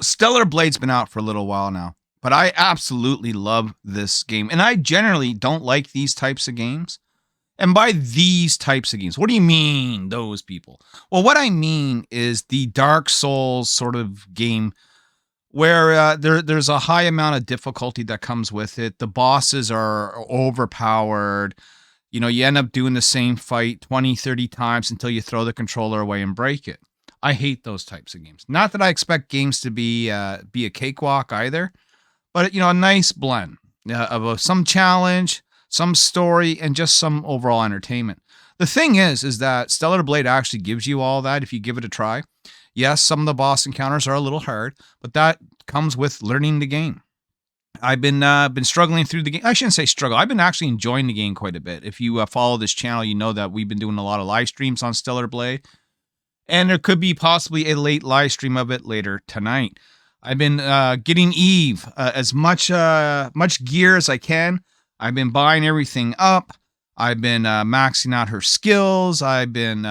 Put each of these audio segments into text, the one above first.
Stellar Blade's been out for a little while now, but I absolutely love this game. And I generally don't like these types of games. And by these types of games, what do you mean, those people? Well, what I mean is the Dark Souls sort of game where there's a high amount of difficulty that comes with it. The bosses are overpowered. You end up doing the same fight 20, 30 times until you throw the controller away and break it. I hate those types of games. Not that I expect games to be a cakewalk either, but a nice blend of some challenge, some story, and just some overall entertainment. The thing is that Stellar Blade actually gives you all that if you give it a try. Yes, some of the boss encounters are a little hard, but that comes with learning the game. I've been struggling through the game. I shouldn't say struggle. I've been actually enjoying the game quite a bit. If you follow this channel, you know that we've been doing a lot of live streams on Stellar Blade. And there could be possibly a late live stream of it later tonight. I've been getting Eve as much gear as I can. I've been buying everything up. I've been maxing out her skills. I've been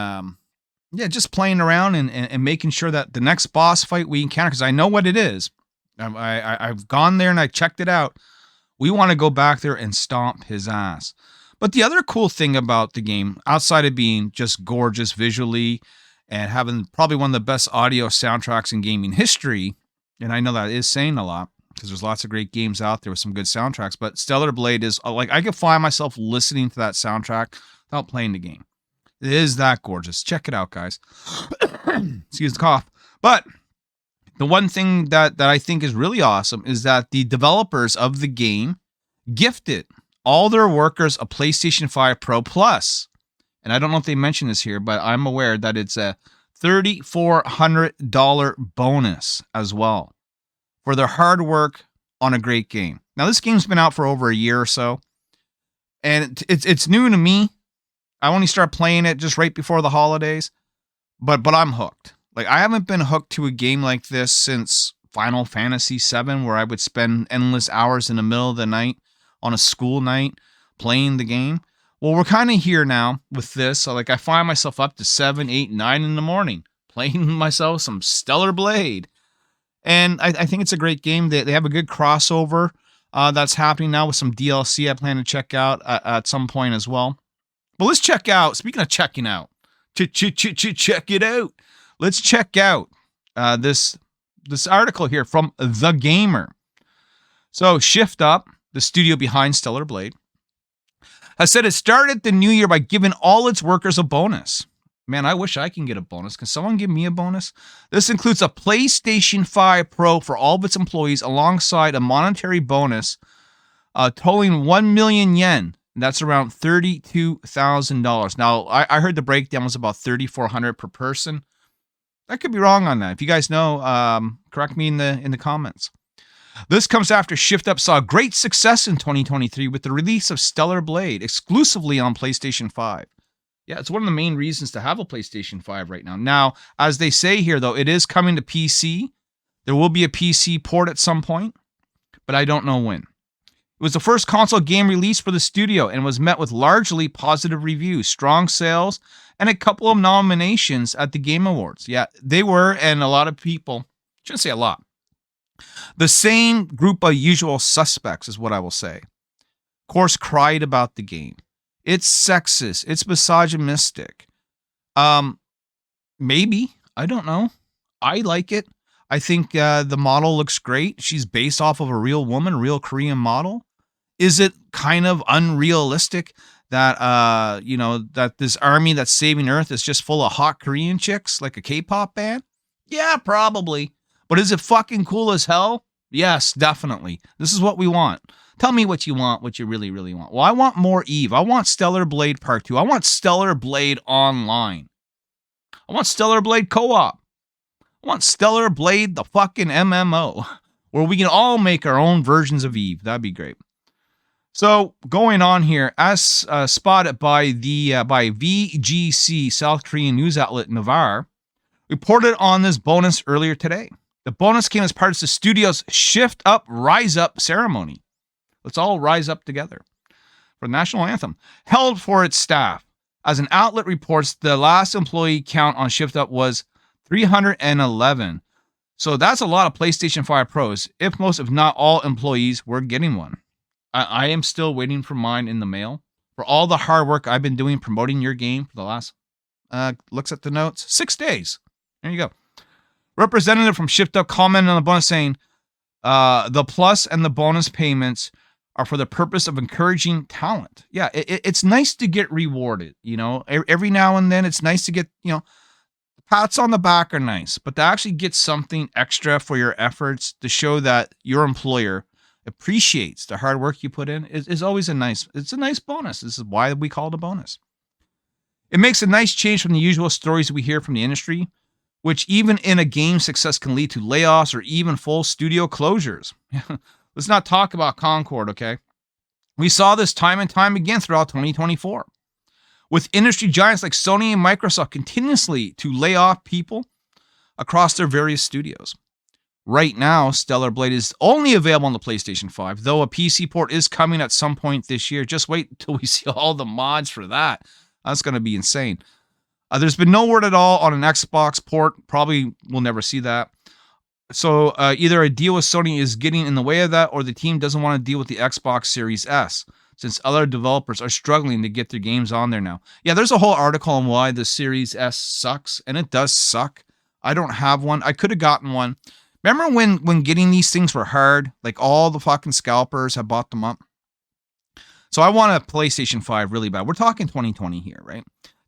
just playing around and making sure that the next boss fight we encounter, because I know what it is. I've gone there and I checked it out. We want to go back there and stomp his ass. But the other cool thing about the game, outside of being just gorgeous visually and having probably one of the best audio soundtracks in gaming history, and I know that is saying a lot because there's lots of great games out there with some good soundtracks, but Stellar Blade is like, I could find myself listening to that soundtrack without playing the game. It is that gorgeous. Check it out, guys. Excuse the cough. But the one thing that I think is really awesome is that the developers of the game gifted all their workers a PlayStation 5 Pro Plus. And I don't know if they mentioned this here, but I'm aware that it's a $3,400 bonus as well for their hard work on a great game. Now, this game's been out for over a year or so, and it's new to me. I only started playing it just right before the holidays, but I'm hooked. Like, I haven't been hooked to a game like this since Final Fantasy VII, where I would spend endless hours in the middle of the night on a school night playing the game. Well, we're kind of here now with this. So, like, I find myself up to 7, 8, 9 in the morning playing myself some Stellar Blade. And I think it's a great game. They have a good crossover that's happening now with some DLC I plan to check out at some point as well. But let's check out, speaking of checking out, check it out. Let's check out this article here from The Gamer. So Shift Up, the studio behind Stellar Blade, has said it started the new year by giving all its workers a bonus. Man, I wish I can get a bonus. Can someone give me a bonus? This includes a PlayStation 5 Pro for all of its employees alongside a monetary bonus totaling 1 million yen. That's around $32,000. Now, I heard the breakdown was about $3,400 per person. I could be wrong on that. If you guys know, correct me in the comments. This comes after Shift Up saw great success in 2023 with the release of Stellar Blade exclusively on PlayStation 5. Yeah, it's one of the main reasons to have a PlayStation 5 right now. Now, as they say here, though, it is coming to PC. There will be a PC port at some point, but I don't know when. It was the first console game released for the studio and was met with largely positive reviews, strong sales, and a couple of nominations at the Game Awards. Yeah, they were, and a lot of people, shouldn't say a lot, the same group of usual suspects is what I will say. Of course, cried about the game. It's sexist. It's misogynistic. Maybe. I don't know. I like it. I think the model looks great. She's based off of a real woman, a real Korean model. Is it kind of unrealistic that that this army that's saving Earth is just full of hot Korean chicks like a K-pop band? Yeah, probably. But is it fucking cool as hell? Yes, definitely. This is what we want. Tell me what you want, what you really, really want. Well, I want more Eve. I want Stellar Blade Part 2. I want Stellar Blade Online. I want Stellar Blade Co-op. I want Stellar Blade, the fucking MMO, where we can all make our own versions of Eve. That'd be great. So, going on here, as spotted by VGC, South Korean news outlet Navar, reported on this bonus earlier today. The bonus came as part of the studio's Shift Up, Rise Up ceremony. Let's all rise up together for the national anthem, held for its staff. As an outlet reports, the last employee count on Shift Up was 311. So that's a lot of PlayStation 5 Pros, if most, if not all employees were getting one. I am still waiting for mine in the mail. For all the hard work I've been doing promoting your game for the last, looks at the notes, 6 days. There you go. Representative from Shift Up commented on the bonus saying, the plus and the bonus payments are for the purpose of encouraging talent. Yeah, it's nice to get rewarded. You know, every now and then it's nice to get, you know, pats on the back are nice, but to actually get something extra for your efforts to show that your employer appreciates the hard work you put in is always a nice bonus. This is why we call it a bonus. It makes a nice change from the usual stories we hear from the industry, which even in a game success can lead to layoffs or even full studio closures. Let's not talk about Concord, okay? We saw this time and time again throughout 2024, with industry giants like Sony and Microsoft continuously to lay off people across their various studios. Right now, Stellar Blade is only available on the PlayStation 5, though a PC port is coming at some point this year. Just wait until we see all the mods for that. That's going to be insane. There's been no word at all on an Xbox port. Probably we'll never see that. So either a deal with Sony is getting in the way of that, or the team doesn't want to deal with the Xbox Series S, since other developers are struggling to get their games on there now. Yeah, there's a whole article on why the Series S sucks, and it does suck. I don't have one. I could have gotten one. Remember when getting these things were hard? Like all the fucking scalpers have bought them up. So I want a PlayStation 5 really bad. We're talking 2020 here, right?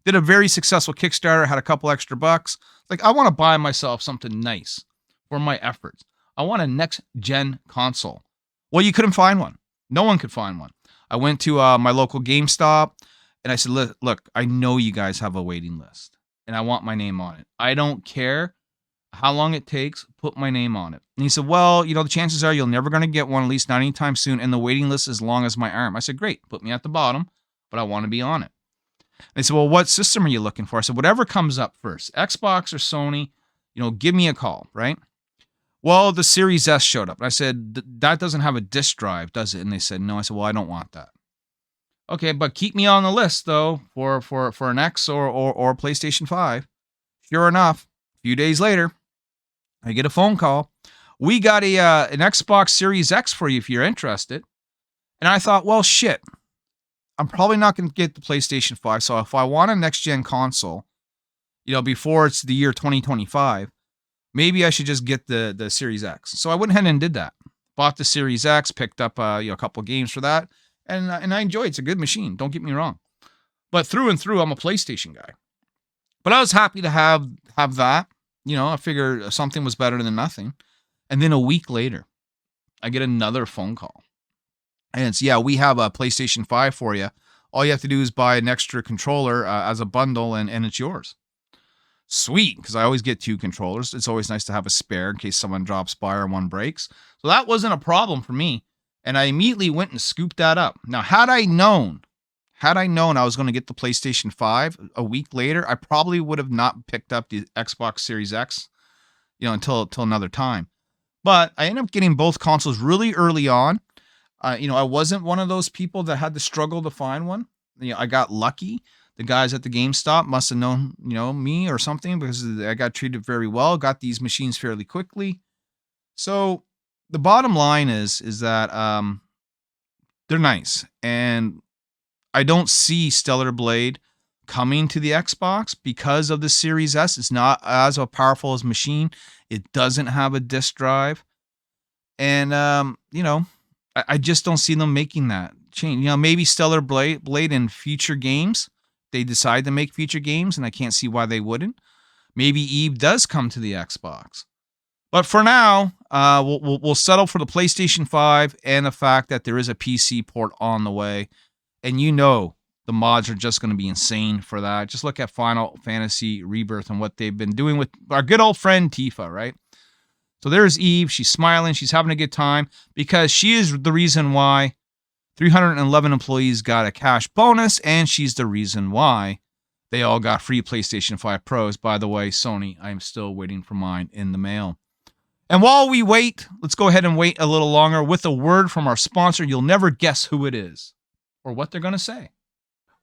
Did a very successful Kickstarter, had a couple extra bucks. Like, I want to buy myself something nice for my efforts. I want a next-gen console. Well, you couldn't find one. No one could find one. I went to my local GameStop, and I said, look, I know you guys have a waiting list, and I want my name on it. I don't care how long it takes, put my name on it. And he said, well, you know, the chances are you're never going to get one, at least not anytime soon, and the waiting list is as long as my arm. I said, great, put me at the bottom, but I want to be on it. They said, well, what system are you looking for? I said, whatever comes up first, Xbox or Sony, you know, give me a call, right? Well, the Series S showed up. And I said, that doesn't have a disk drive, does it? And they said, no. I said, well, I don't want that. Okay, but keep me on the list, though, for an X or PlayStation 5. Sure enough, a few days later, I get a phone call. We got an Xbox Series X for you if you're interested. And I thought, well, shit. I'm probably not going to get the PlayStation 5. So if I want a next-gen console, you know, before it's the year 2025, maybe I should just get the Series X. So I went ahead and did that. Bought the Series X, picked up a couple games for that, and I enjoy it. It's a good machine. Don't get me wrong. But through and through, I'm a PlayStation guy. But I was happy to have that. You know, I figured something was better than nothing. And then a week later, I get another phone call. And it's, yeah, we have a PlayStation 5 for you. All you have to do is buy an extra controller as a bundle, and it's yours. Sweet, because I always get 2 controllers. It's always nice to have a spare in case someone drops by or one breaks. So that wasn't a problem for me. And I immediately went and scooped that up. Now, had I known I was going to get the PlayStation 5 a week later, I probably would have not picked up the Xbox Series X, you know, until another time. But I ended up getting both consoles really early on. You know, I wasn't one of those people that had to struggle to find one. You know, I got lucky. The guys at the GameStop must have known, you know, me or something, because I got treated very well. Got these machines fairly quickly. So the bottom line is that they're nice, and I don't see Stellar Blade coming to the Xbox because of the Series S. It's not as powerful as machine. It doesn't have a disk drive, and you know, I just don't see them making that change. You know, maybe Stellar Blade in future games, they decide to make future games, and I can't see why they wouldn't. Maybe Eve does come to the Xbox. But for now, we'll settle for the PlayStation 5 and the fact that there is a PC port on the way. And you know the mods are just going to be insane for that. Just look at Final Fantasy Rebirth and what they've been doing with our good old friend Tifa, right? So there's Eve. She's smiling. She's having a good time because she is the reason why 311 employees got a cash bonus, and she's the reason why they all got free PlayStation 5 Pros. By the way, Sony, I'm still waiting for mine in the mail. And while we wait, let's go ahead and wait a little longer with a word from our sponsor. You'll never guess who it is or what they're going to say.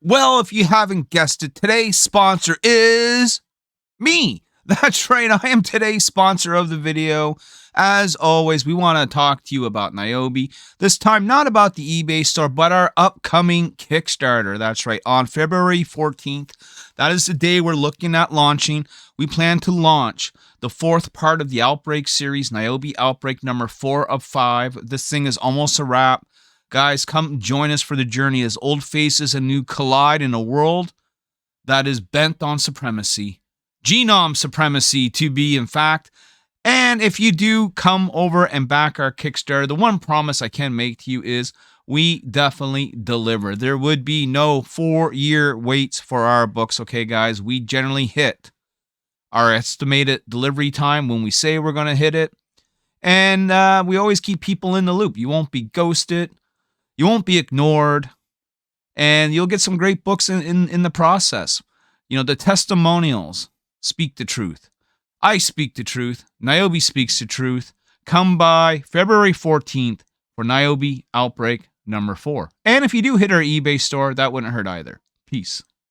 Well, if you haven't guessed it, today's sponsor is me, That's right, I am today's sponsor of the video. As always, we want to talk to you about NYOBI. This time, not about the eBay store, but our upcoming Kickstarter. That's right, on February 14th. That is the day we're looking at launching. We plan to launch the fourth part of the Outbreak series, NYOBI Outbreak number 4 of 5. This thing is almost a wrap. Guys, come join us for the journey as old faces and new collide in a world that is bent on supremacy. Genome supremacy, to be in fact. And if you do come over and back our Kickstarter, the one promise I can make to you is we definitely deliver. There would be no 4-year waits for our books, okay, guys? We generally hit our estimated delivery time when we say we're going to hit it. And we always keep people in the loop. You won't be ghosted. You won't be ignored. And you'll get some great books in the process. You know, the testimonials speak the truth. I speak the truth. NYOBI speaks the truth. Come by February 14th for NYOBI Outbreak number 4. And if you do hit our eBay store, that wouldn't hurt either. Peace.